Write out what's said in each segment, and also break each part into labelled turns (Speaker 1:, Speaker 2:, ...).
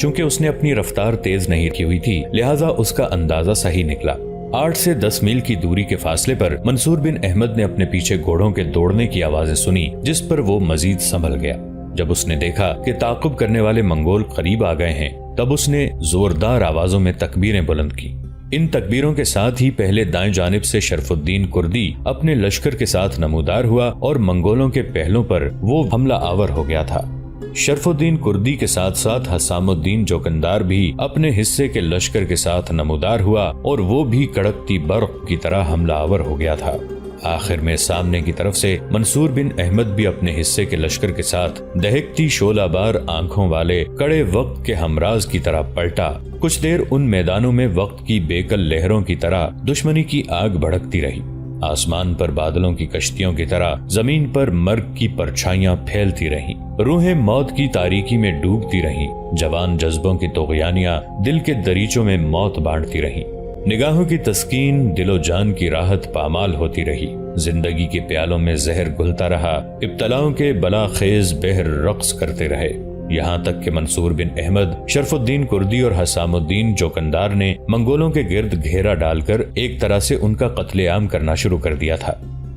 Speaker 1: چونکہ اس نے اپنی رفتار تیز نہیں کی ہوئی تھی، لہٰذا اس کا اندازہ صحیح نکلا۔ 8 سے 10 میل کی دوری کے فاصلے پر منصور بن احمد نے اپنے پیچھے گھوڑوں کے دوڑنے کی آوازیں سنی، جس پر وہ مزید سنبھل گیا۔ جب اس نے دیکھا کہ تعاقب کرنے والے منگول قریب آ گئے ہیں، تب اس نے زوردار آوازوں میں تکبیریں بلند کی۔ ان تکبیروں کے ساتھ ہی پہلے دائیں جانب سے شرف الدین کردی اپنے لشکر کے ساتھ نمودار ہوا اور منگولوں کے پہلوں پر وہ حملہ آور ہو گیا تھا۔ شرف الدین کردی کے ساتھ ساتھ حسام الدین جوکندار بھی اپنے حصے کے لشکر کے ساتھ نمودار ہوا اور وہ بھی کڑکتی برق کی طرح حملہ آور ہو گیا تھا۔ آخر میں سامنے کی طرف سے منصور بن احمد بھی اپنے حصے کے لشکر کے ساتھ دہکتی شعلہ بار آنکھوں والے کڑے وقت کے ہمراز کی طرح پلٹا۔ کچھ دیر ان میدانوں میں وقت کی بیکل لہروں کی طرح دشمنی کی آگ بھڑکتی رہی۔ آسمان پر بادلوں کی کشتیوں کی طرح زمین پر مرگ کی پرچھائیاں پھیلتی رہیں، روحیں موت کی تاریکی میں ڈوبتی رہیں، جوان جذبوں کی طغیانیاں دل کے دریچوں میں موت بانٹتی رہیں، نگاہوں کی تسکین دل و جان کی راحت پامال ہوتی رہی، زندگی کے پیالوں میں زہر گھلتا رہا، ابتلاؤں کے بلا خیز بہر رقص کرتے رہے، یہاں تک کہ منصور بن احمد، شرف الدین کردی اور حسام الدین جوکندار نے منگولوں کے گرد گھیرا ڈال کر ایک طرح سے ان کا قتل عام کرنا شروع کر دیا تھا۔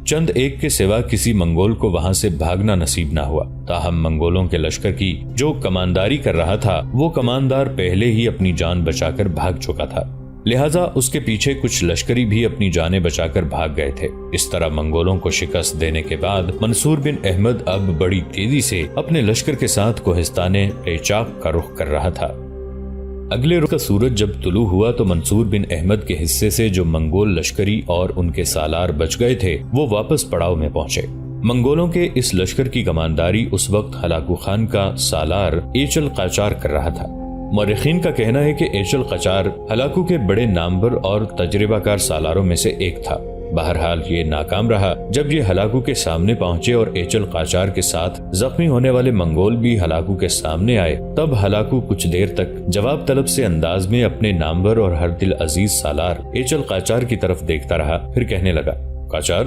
Speaker 1: چند ایک کے سوا کسی منگول کو وہاں سے بھاگنا نصیب نہ ہوا، تاہم منگولوں کے لشکر کی جو کمانداری کر رہا تھا وہ کماندار پہلے ہی اپنی جان بچا کر بھاگ چکا تھا، لہٰذا اس کے پیچھے کچھ لشکری بھی اپنی جانیں بچا کر بھاگ گئے تھے۔ اس طرح منگولوں کو شکست دینے کے بعد منصور بن احمد اب بڑی تیزی سے اپنے لشکر کے ساتھ کوہستان قیچاق کا رخ کر رہا تھا۔ اگلے روز کا سورج جب طلوع ہوا تو منصور بن احمد کے حصے سے جو منگول لشکری اور ان کے سالار بچ گئے تھے وہ واپس پڑاؤ میں پہنچے۔ منگولوں کے اس لشکر کی کمانداری اس وقت ہلاکو خان کا سالار ایچل قاچار کر رہا تھا۔ مورخین کا کہنا ہے کہ ایچل قاچار ہلاکو کے بڑے نامور اور تجربہ کار سالاروں میں سے ایک تھا۔ بہرحال یہ ناکام رہا۔ جب یہ ہلاکو کے سامنے پہنچے اور ایچل قاچار کے ساتھ زخمی ہونے والے منگول بھی ہلاکو کے سامنے آئے، تب ہلاکو کچھ دیر تک جواب طلب سے انداز میں اپنے نامور اور ہر دل عزیز سالار ایچل قاچار کی طرف دیکھتا رہا، پھر کہنے لگا، قاچار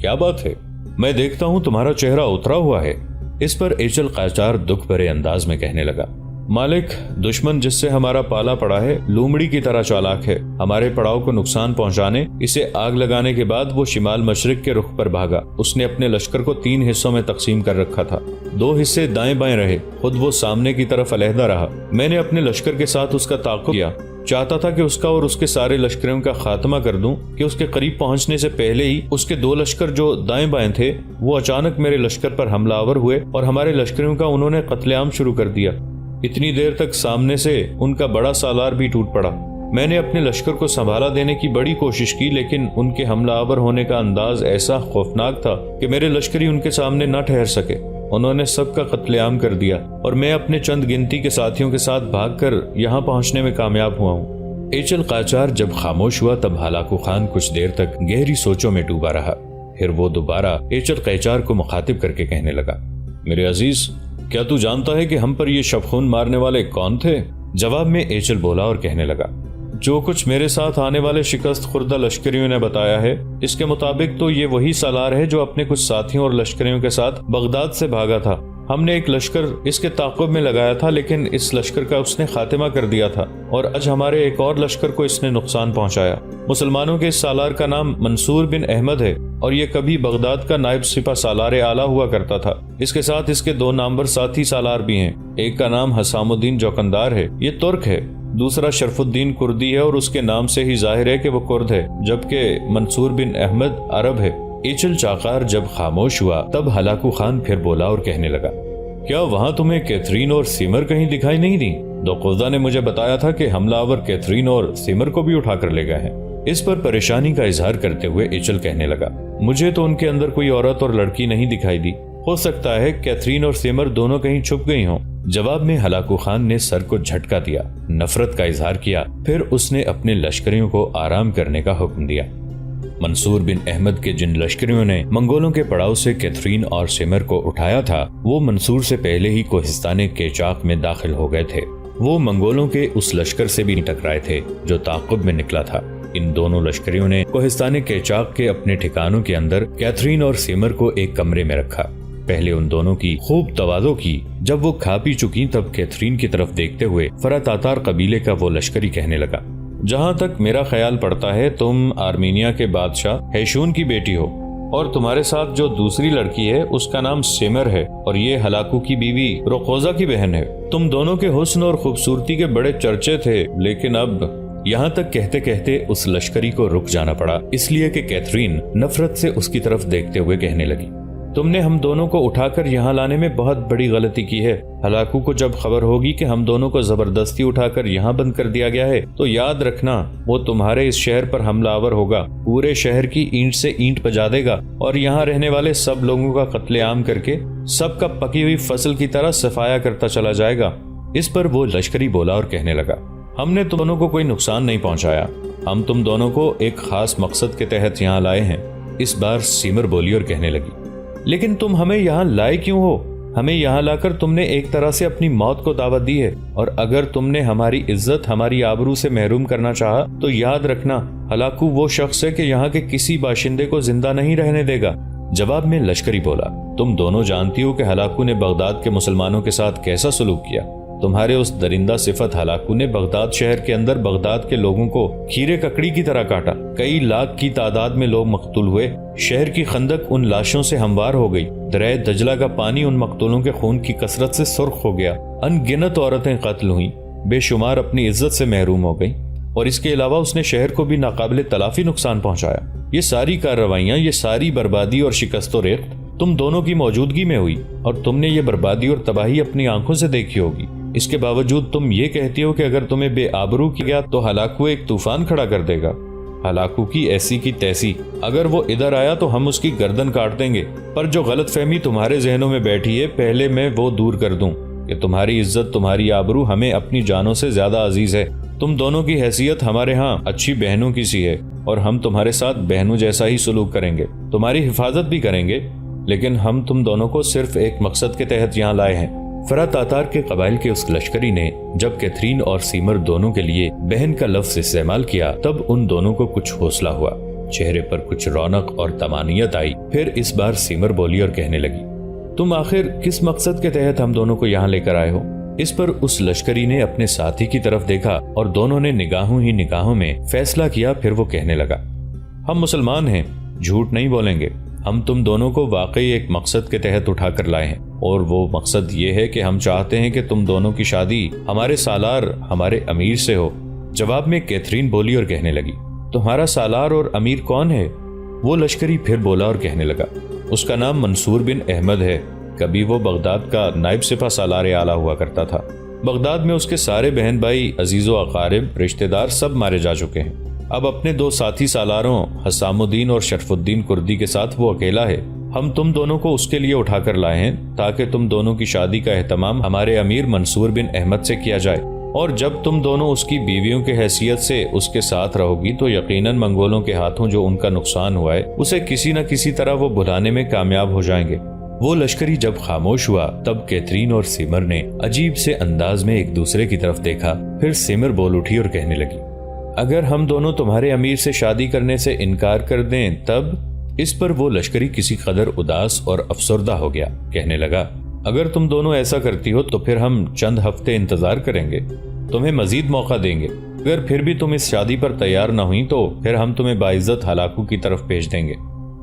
Speaker 1: کیا بات ہے؟ میں دیکھتا ہوں تمہارا چہرہ اترا ہوا ہے۔ اس پر ایچل قاچار دکھ بھرے انداز میں کہنے لگا، مالک، دشمن جس سے ہمارا پالا پڑا ہے لومڑی کی طرح چالاک ہے۔ ہمارے پڑاؤ کو نقصان پہنچانے، اسے آگ لگانے کے بعد وہ شمال مشرق کے رخ پر بھاگا۔ اس نے اپنے لشکر کو 3 حصوں میں تقسیم کر رکھا تھا، 2 حصے دائیں بائیں رہے، خود وہ سامنے کی طرف علیحدہ رہا۔ میں نے اپنے لشکر کے ساتھ اس کا تعاقب کیا، چاہتا تھا کہ اس کا اور اس کے سارے لشکروں کا خاتمہ کر دوں کہ اس کے قریب پہنچنے سے پہلے ہی اس کے 2 لشکر جو دائیں بائیں تھے وہ اچانک میرے لشکر پر حملہ آور ہوئے اور ہمارے لشکروں کا انہوں نے قتل عام شروع کر دیا۔ اتنی دیر تک سامنے سے ان کا بڑا سالار بھی ٹوٹ پڑا۔ میں نے اپنے لشکر کو سنبھالا دینے کی بڑی کوشش کی، لیکن ان کے حملہ آور ہونے کا انداز ایسا خوفناک تھا کہ میرے لشکری ان کے سامنے نہ ٹھہر سکے۔ انہوں نے سب کا قتل عام کر دیا اور میں اپنے چند گنتی کے ساتھیوں کے ساتھ بھاگ کر یہاں پہنچنے میں کامیاب ہوا ہوں۔ ایچل قاچار جب خاموش ہوا تب ہلاکو خان کچھ دیر تک گہری سوچوں میں ڈوبا رہا، پھر وہ دوبارہ ایچل قاچار کو مخاطب کر کے کہنے لگا، میرے عزیز، کیا تو جانتا ہے کہ ہم پر یہ شبخون مارنے والے کون تھے؟ جواب میں ایچل بولا اور کہنے لگا، جو کچھ میرے ساتھ آنے والے شکست خوردہ لشکریوں نے بتایا ہے اس کے مطابق تو یہ وہی سالار ہے جو اپنے کچھ ساتھیوں اور لشکریوں کے ساتھ بغداد سے بھاگا تھا۔ ہم نے ایک لشکر اس کے تعاقب میں لگایا تھا، لیکن اس لشکر کا اس نے خاتمہ کر دیا تھا اور آج ہمارے ایک اور لشکر کو اس نے نقصان پہنچایا۔ مسلمانوں کے اس سالار کا نام منصور بن احمد ہے اور یہ کبھی بغداد کا نائب سپہ سالار اعلیٰ ہوا کرتا تھا۔ اس کے ساتھ اس کے 2 نامور ساتھی سالار بھی ہیں، ایک کا نام حسام الدین جوکندار ہے، یہ ترک ہے، دوسرا شرف الدین کردی ہے اور اس کے نام سے ہی ظاہر ہے کہ وہ کرد ہے، جبکہ منصور بن احمد عرب ہے۔ ایچل چاقار جب خاموش ہوا تب ہلاکو خان پھر بولا اور کہنے لگا، کیا وہاں تمہیں کیتھرین اور سیمر کہیں دکھائی نہیں دی؟ دوقوزہ نے مجھے بتایا تھا کہ حملہ آور کیتھرین اور سیمر کو بھی اٹھا کر لے گئے ہیں۔ اس پر پریشانی کا اظہار کرتے ہوئے ایچل کہنے لگا، مجھے تو ان کے اندر کوئی عورت اور لڑکی نہیں دکھائی دی، ہو سکتا ہے کیتھرین اور سیمر دونوں کہیں چھپ گئی ہوں۔ جواب میں ہلاکو خان نے سر کو جھٹکا دیا، نفرت کا اظہار کیا، پھر اس نے اپنے لشکریوں کو آرام کرنے کا حکم دیا۔ منصور بن احمد کے جن لشکریوں نے منگولوں کے پڑاؤ سے کیتھرین اور سیمر کو اٹھایا تھا وہ منصور سے پہلے ہی کوہستان قیچاق میں داخل ہو گئے تھے۔ وہ منگولوں کے اس لشکر سے بھی ٹکرائے تھے جو تعاقب میں نکلا تھا۔ ان دونوں لشکریوں نے کوہستان قیچاق کے اپنے ٹھکانوں کے اندر کیتھرین اور سیمر کو ایک کمرے میں رکھا۔ پہلے ان دونوں کی خوب تواضع کی، جب وہ کھا پی چکی تب کیتھرین کی طرف دیکھتے ہوئے فرا تاتار قبیلے کا وہ لشکری کہنے لگا، جہاں تک میرا خیال پڑتا ہے تم آرمینیا کے بادشاہ ہیشون کی بیٹی ہو، اور تمہارے ساتھ جو دوسری لڑکی ہے اس کا نام سیمر ہے، اور یہ ہلاکو کی بیوی رقوزہ کی بہن ہے۔ تم دونوں کے حسن اور خوبصورتی کے بڑے چرچے تھے، لیکن اب یہاں تک کہتے کہتے اس لشکری کو رک جانا پڑا، اس لیے کہ کیتھرین نفرت سے اس کی طرف دیکھتے ہوئے کہنے لگی، تم نے ہم دونوں کو اٹھا کر یہاں لانے میں بہت بڑی غلطی کی ہے۔ ہلاکو کو جب خبر ہوگی کہ ہم دونوں کو زبردستی اٹھا کر یہاں بند کر دیا گیا ہے تو یاد رکھنا وہ تمہارے اس شہر پر حملہ آور ہوگا، پورے شہر کی اینٹ سے اینٹ بجا دے گا اور یہاں رہنے والے سب لوگوں کا قتل عام کر کے سب کا پکی ہوئی فصل کی طرح صفایا کرتا چلا جائے گا۔ اس پر وہ لشکری بولا اور کہنے لگا، ہم نے تم دونوں کو کوئی نقصان نہیں پہنچایا، ہم تم دونوں کو ایک خاص مقصد کے تحت یہاں لائے ہیں۔ اس بار سیمر بولی اور کہنے لگی، لیکن تم ہمیں یہاں لائے کیوں ہو؟ ہمیں یہاں لا کر تم نے ایک طرح سے اپنی موت کو دعوت دی ہے، اور اگر تم نے ہماری عزت ہماری آبرو سے محروم کرنا چاہا تو یاد رکھنا ہلاکو وہ شخص ہے کہ یہاں کے کسی باشندے کو زندہ نہیں رہنے دے گا۔ جواب میں لشکری بولا، تم دونوں جانتی ہو کہ ہلاکو نے بغداد کے مسلمانوں کے ساتھ کیسا سلوک کیا۔ تمہارے اس درندہ صفت ہلاکو نے بغداد شہر کے اندر بغداد کے لوگوں کو کھیرے ککڑی کی طرح کاٹا، کئی لاکھ کی تعداد میں لوگ مقتول ہوئے، شہر کی خندق ان لاشوں سے ہموار ہو گئی، دریا دجلہ کا پانی ان مقتولوں کے خون کی کثرت سے سرخ ہو گیا، ان گنت عورتیں قتل ہوئیں، بے شمار اپنی عزت سے محروم ہو گئیں، اور اس کے علاوہ اس نے شہر کو بھی ناقابل تلافی نقصان پہنچایا۔ یہ ساری کارروائیاں، یہ ساری بربادی اور شکست و ریخت تم دونوں کی موجودگی میں ہوئی، اور تم نے یہ بربادی اور تباہی اپنی آنکھوں سے دیکھی ہوگی۔ اس کے باوجود تم یہ کہتی ہو کہ اگر تمہیں بے آبرو کیا گیا تو ہلاکو ایک طوفان کھڑا کر دے گا۔ ہلاکو کی ایسی کی تیسی، اگر وہ ادھر آیا تو ہم اس کی گردن کاٹ دیں گے، پر جو غلط فہمی تمہارے ذہنوں میں بیٹھی ہے پہلے میں وہ دور کر دوں کہ تمہاری عزت، تمہاری آبرو ہمیں اپنی جانوں سے زیادہ عزیز ہے۔ تم دونوں کی حیثیت ہمارے ہاں اچھی بہنوں کی سی ہے، اور ہم تمہارے ساتھ بہنوں جیسا ہی سلوک کریں گے، تمہاری حفاظت بھی کریں گے، لیکن ہم تم دونوں کو صرف ایک مقصد کے تحت یہاں لائے ہیں۔ فرا تاتار کے قبائل کے اس لشکری نے جب کیتھرین اور سیمر دونوں کے لیے بہن کا لفظ استعمال کیا تب ان دونوں کو کچھ حوصلہ ہوا، چہرے پر کچھ رونق اور طمانینت آئی۔ پھر اس بار سیمر بولی اور کہنے لگی، تم آخر کس مقصد کے تحت ہم دونوں کو یہاں لے کر آئے ہو؟ اس پر اس لشکری نے اپنے ساتھی کی طرف دیکھا اور دونوں نے نگاہوں ہی نگاہوں میں فیصلہ کیا۔ پھر وہ کہنے لگا، ہم مسلمان ہیں، جھوٹ نہیں بولیں گے، ہم تم دونوں کو واقعی ایک مقصد کے تحت اٹھا کر لائے ہیں، اور وہ مقصد یہ ہے کہ ہم چاہتے ہیں کہ تم دونوں کی شادی ہمارے سالار، ہمارے امیر سے ہو۔ جواب میں کیتھرین بولی اور کہنے لگی، تمہارا سالار اور امیر کون ہے؟ وہ لشکری پھر بولا اور کہنے لگا، اس کا نام منصور بن احمد ہے، کبھی وہ بغداد کا نائب سپہ سالار اعلیٰ ہوا کرتا تھا۔ بغداد میں اس کے سارے بہن بھائی، عزیز و اقارب، رشتہ دار سب مارے جا چکے ہیں۔ اب اپنے دو ساتھی سالاروں حسام الدین اور شرف الدین کردی کے ساتھ وہ اکیلا ہے۔ ہم تم دونوں کو اس کے لیے اٹھا کر لائے ہیں تاکہ تم دونوں کی شادی کا اہتمام ہمارے امیر منصور بن احمد سے کیا جائے، اور جب تم دونوں اس کی بیویوں کی حیثیت سے اس کے ساتھ رہو گی تو یقیناً منگولوں کے ہاتھوں جو ان کا نقصان ہوا ہے اسے کسی نہ کسی طرح وہ بھلانے میں کامیاب ہو جائیں گے۔ وہ لشکری جب خاموش ہوا تب کیتھرین اور سیمر نے عجیب سے انداز میں ایک دوسرے کی طرف دیکھا۔ پھر سیمر بول اٹھی اور کہنے لگی، اگر ہم دونوں تمہارے امیر سے شادی کرنے سے انکار کر دیں تب؟ اس پر وہ لشکری کسی قدر اداس اور افسردہ ہو گیا، کہنے لگا، اگر تم دونوں ایسا کرتی ہو تو پھر ہم چند ہفتے انتظار کریں گے، تمہیں مزید موقع دیں گے، اگر پھر بھی تم اس شادی پر تیار نہ ہوئی تو پھر ہم تمہیں باعزت ہلاکو کی طرف بھیج دیں گے۔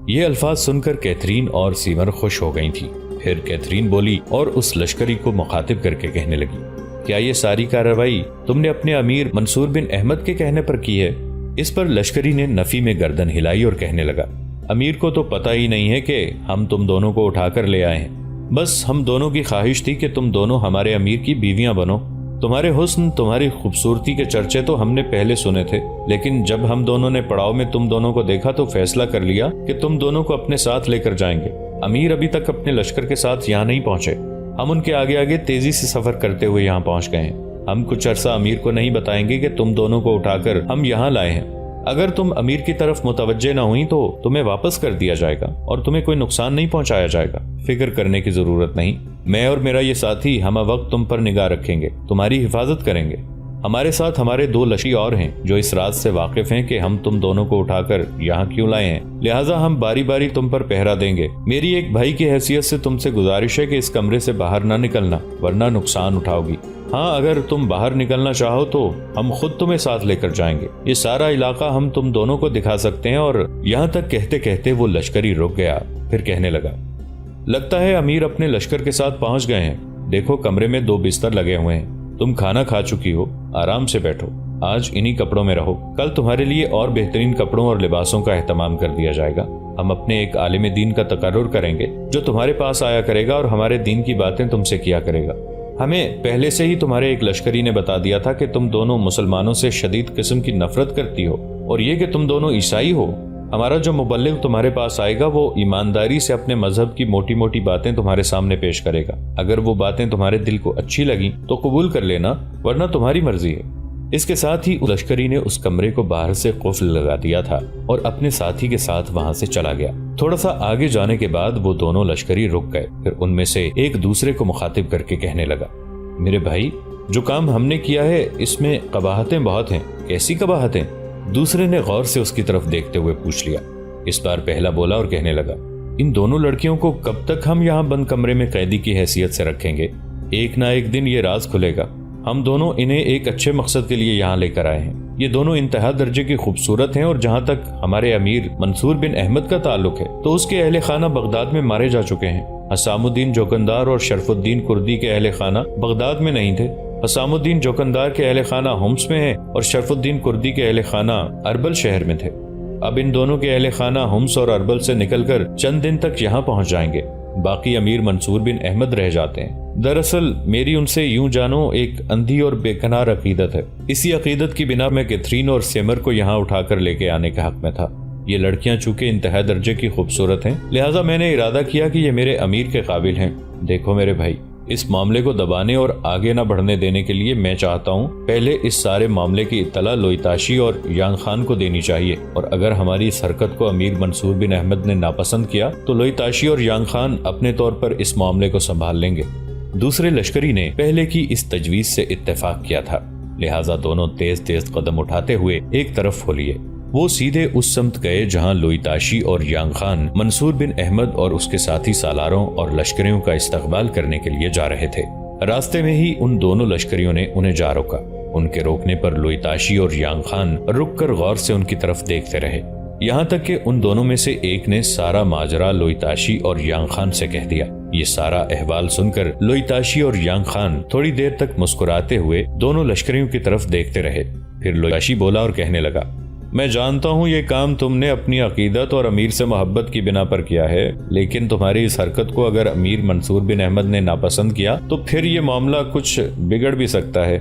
Speaker 1: یہ الفاظ سن کر کیتھرین اور سیمر خوش ہو گئی تھی۔ پھر کیتھرین بولی اور اس لشکری کو مخاطب کر کے کہنے لگی، کیا یہ ساری کارروائی تم نے اپنے امیر منصور بن احمد کے کہنے پر کی ہے؟ اس پر لشکری نے نفی میں گردن ہلائی اور کہنے لگا، امیر کو تو پتہ ہی نہیں ہے کہ ہم تم دونوں کو اٹھا کر لے آئے ہیں، بس ہم دونوں کی خواہش تھی کہ تم دونوں ہمارے امیر کی بیویاں بنو۔ تمہارے حسن، تمہاری خوبصورتی کے چرچے تو ہم نے پہلے سنے تھے، لیکن جب ہم دونوں نے پڑاؤ میں تم دونوں کو دیکھا تو فیصلہ کر لیا کہ تم دونوں کو اپنے ساتھ لے کر جائیں گے۔ امیر ابھی تک اپنے لشکر کے ساتھ یہاں نہیں پہنچے، ہم ان کے آگے آگے تیزی سے سفر کرتے ہوئے یہاں پہنچ گئے ہیں۔ ہم کچھ عرصہ امیر کو نہیں بتائیں گے کہ تم دونوں کو اٹھا کر ہم یہاں لائے ہیں۔ اگر تم امیر کی طرف متوجہ نہ ہوئی تو تمہیں واپس کر دیا جائے گا اور تمہیں کوئی نقصان نہیں پہنچایا جائے گا، فکر کرنے کی ضرورت نہیں۔ میں اور میرا یہ ساتھی ہمہ وقت تم پر نگاہ رکھیں گے، تمہاری حفاظت کریں گے۔ ہمارے ساتھ ہمارے 2 لشکری اور ہیں جو اس رات سے واقف ہیں کہ ہم تم دونوں کو اٹھا کر یہاں کیوں لائے ہیں، لہٰذا ہم باری باری تم پر پہرا دیں گے۔ میری ایک بھائی کی حیثیت سے تم سے گزارش ہے کہ اس کمرے سے باہر نہ نکلنا ورنہ نقصان اٹھاؤ گی۔ ہاں، اگر تم باہر نکلنا چاہو تو ہم خود تمہیں ساتھ لے کر جائیں گے، یہ سارا علاقہ ہم تم دونوں کو دکھا سکتے ہیں۔ اور یہاں تک کہتے کہتے وہ لشکری رک گیا، پھر کہنے لگا، لگتا ہے امیر اپنے لشکر کے ساتھ پہنچ گئے ہیں۔ دیکھو کمرے میں 2 بستر لگے ہوئے ہیں، تم کھانا کھا چکی ہو، آرام سے بیٹھو، آج انہی کپڑوں میں رہو، کل تمہارے لیے اور بہترین کپڑوں اور لباسوں کا اہتمام کر دیا جائے گا۔ ہم اپنے ایک عالم دین کا تقرر کریں گے جو تمہارے پاس آیا کرے گا اور ہمارے دین کی باتیں تم سے کیا کرے گا۔ ہمیں پہلے سے ہی تمہارے ایک لشکری نے بتا دیا تھا کہ تم دونوں مسلمانوں سے شدید قسم کی نفرت کرتی ہو، اور یہ کہ تم دونوں عیسائی ہو۔ ہمارا جو مبلغ تمہارے پاس آئے گا وہ ایمانداری سے اپنے مذہب کی موٹی موٹی باتیں تمہارے سامنے پیش کرے گا۔ اگر وہ باتیں تمہارے دل کو اچھی لگیں تو قبول کر لینا، ورنہ تمہاری مرضی ہے۔ اس کے ساتھ ہی لشکری نے اس کمرے کو باہر سے قفل لگا دیا تھا اور اپنے ساتھی کے ساتھ وہاں سے چلا گیا۔ تھوڑا سا آگے جانے کے بعد وہ دونوں لشکری رک گئے، پھر ان میں سے ایک دوسرے کو مخاطب کر کے کہنے لگا، میرے بھائی، جو کام ہم نے کیا ہے اس میں قباحتیں بہت ہیں۔ کیسی قباحتیں؟ دوسرے نے غور سے اس کی طرف دیکھتے ہوئے پوچھ لیا۔ اس بار پہلا بولا اور کہنے لگا، ان دونوں لڑکیوں کو کب تک ہم یہاں بند کمرے میں قیدی کی حیثیت سے رکھیں گے؟ ایک نہ ایک دن یہ راز کھلے گا۔ ہم دونوں انہیں ایک اچھے مقصد کے لیے یہاں لے کر آئے ہیں۔ یہ دونوں انتہا درجے کی خوبصورت ہیں، اور جہاں تک ہمارے امیر منصور بن احمد کا تعلق ہے تو اس کے اہل خانہ بغداد میں مارے جا چکے ہیں۔ حسام الدین جوکندار اور شرف الدین کردی کے اہل خانہ بغداد میں نہیں تھے۔ حسام الدین جوکندار کے اہل خانہ ہومس میں ہیں اور شرف الدین کردی کے اہل خانہ اربل شہر میں تھے۔ اب ان دونوں کے اہل خانہ ہومس اور اربل سے نکل کر چند دن تک یہاں پہنچ جائیں گے، باقی امیر منصور بن احمد رہ جاتے ہیں۔ دراصل میری ان سے یوں جانو ایک اندھی اور بے کنار عقیدت ہے۔ اسی عقیدت کی بنا میں کیتھرین اور سیمر کو یہاں اٹھا کر لے کے آنے کا حق میں تھا۔ یہ لڑکیاں چونکہ انتہا درجے کی خوبصورت ہیں، لہٰذا میں نے ارادہ کیا کہ یہ میرے امیر کے قابل ہیں۔ دیکھو میرے بھائی، اس معاملے کو دبانے اور آگے نہ بڑھنے دینے کے لیے میں چاہتا ہوں پہلے اس سارے معاملے کی اطلاع لوئیتاشی اور یانگ خان کو دینی چاہیے، اور اگر ہماری اس حرکت کو امیر منصور بن احمد نے ناپسند کیا تو لوئیتاشی اور یانگ خان اپنے طور پر اس معاملے کو سنبھال لیں گے۔ دوسرے لشکری نے پہلے کی اس تجویز سے اتفاق کیا تھا، لہٰذا دونوں تیز تیز قدم اٹھاتے ہوئے ایک طرف ہو لیے۔ وہ سیدھے اس سمت گئے جہاں لوئیتاشی اور یانگ خان منصور بن احمد اور اس کے ساتھی سالاروں اور لشکریوں کا استقبال کرنے کے لیے جا رہے تھے۔ راستے میں ہی ان دونوں لشکریوں نے انہیں جا روکا۔ ان کے روکنے پر لوئیتاشی اور یانگ خان رک کر غور سے ان کی طرف دیکھتے رہے، یہاں تک کہ ان دونوں میں سے ایک نے سارا ماجرا لوئیتاشی اور یانگ خان سے کہہ دیا۔ یہ سارا احوال سن کر لوئیتاشی اور یانگ خان تھوڑی دیر تک مسکراتے ہوئے دونوں لشکریوں کی طرف دیکھتے رہے، پھر لوئیتاشی بولا اور کہنے لگا، میں جانتا ہوں یہ کام تم نے اپنی عقیدت اور امیر سے محبت کی بنا پر کیا ہے، لیکن تمہاری اس حرکت کو اگر امیر منصور بن احمد نے ناپسند کیا تو پھر یہ معاملہ کچھ بگڑ بھی سکتا ہے۔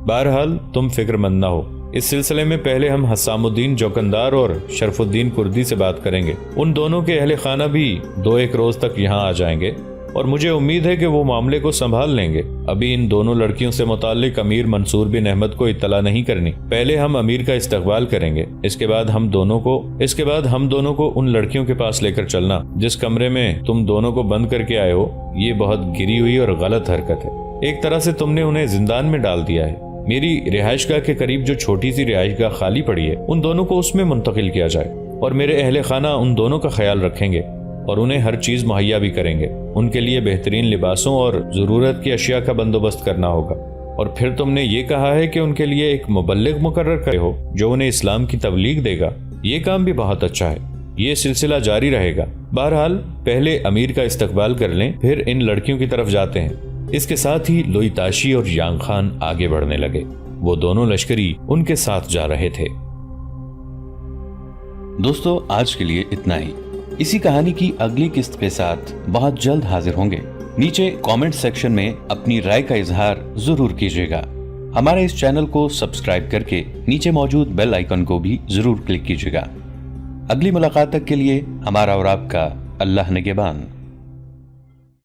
Speaker 1: بہرحال تم فکر مند نہ ہو، اس سلسلے میں پہلے ہم حسام الدین جوکندار اور شرف الدین کردی سے بات کریں گے۔ ان دونوں کے اہل خانہ بھی 2-1 روز تک یہاں آ جائیں گے، اور مجھے امید ہے کہ وہ معاملے کو سنبھال لیں گے۔ ابھی ان دونوں لڑکیوں سے متعلق امیر منصور بن احمد کو اطلاع نہیں کرنی، پہلے ہم امیر کا استقبال کریں گے، اس کے بعد ہم دونوں کو ان لڑکیوں کے پاس لے کر چلنا جس کمرے میں تم دونوں کو بند کر کے آئے ہو۔ یہ بہت گری ہوئی اور غلط حرکت ہے، ایک طرح سے تم نے انہیں زندان میں ڈال دیا ہے۔ میری رہائش گاہ کے قریب جو چھوٹی سی رہائش گاہ خالی پڑی ہے ان دونوں کو اس میں منتقل کیا جائے، اور میرے اہل خانہ ان دونوں کا خیال رکھیں گے اور انہیں ہر چیز مہیا بھی کریں گے۔ ان کے لیے بہترین لباسوں اور ضرورت کی اشیاء کا بندوبست کرنا ہوگا۔ اور پھر تم نے یہ کہا ہے کہ ان کے لیے ایک مبلغ مقرر کرے ہو جو انہیں اسلام کی تبلیغ دے گا، یہ کام بھی بہت اچھا ہے، یہ سلسلہ جاری رہے گا۔ بہرحال پہلے امیر کا استقبال کر لیں، پھر ان لڑکیوں کی طرف جاتے ہیں۔ اس کے ساتھ ہی لوئیتاشی اور یانگ خان آگے بڑھنے لگے، وہ دونوں لشکری ان کے ساتھ جا رہے تھے۔
Speaker 2: دوستو، آج کے لیے اتنا ہی۔ اسی کہانی کی اگلی قسط کے ساتھ بہت جلد حاضر ہوں گے۔ نیچے کامنٹ سیکشن میں اپنی رائے کا اظہار ضرور کیجیے گا۔ ہمارے اس چینل کو سبسکرائب کر کے نیچے موجود بیل آئیکن کو بھی ضرور کلک کیجیے گا۔ اگلی ملاقات تک کے لیے ہمارا اور آپ کا اللہ نگہبان۔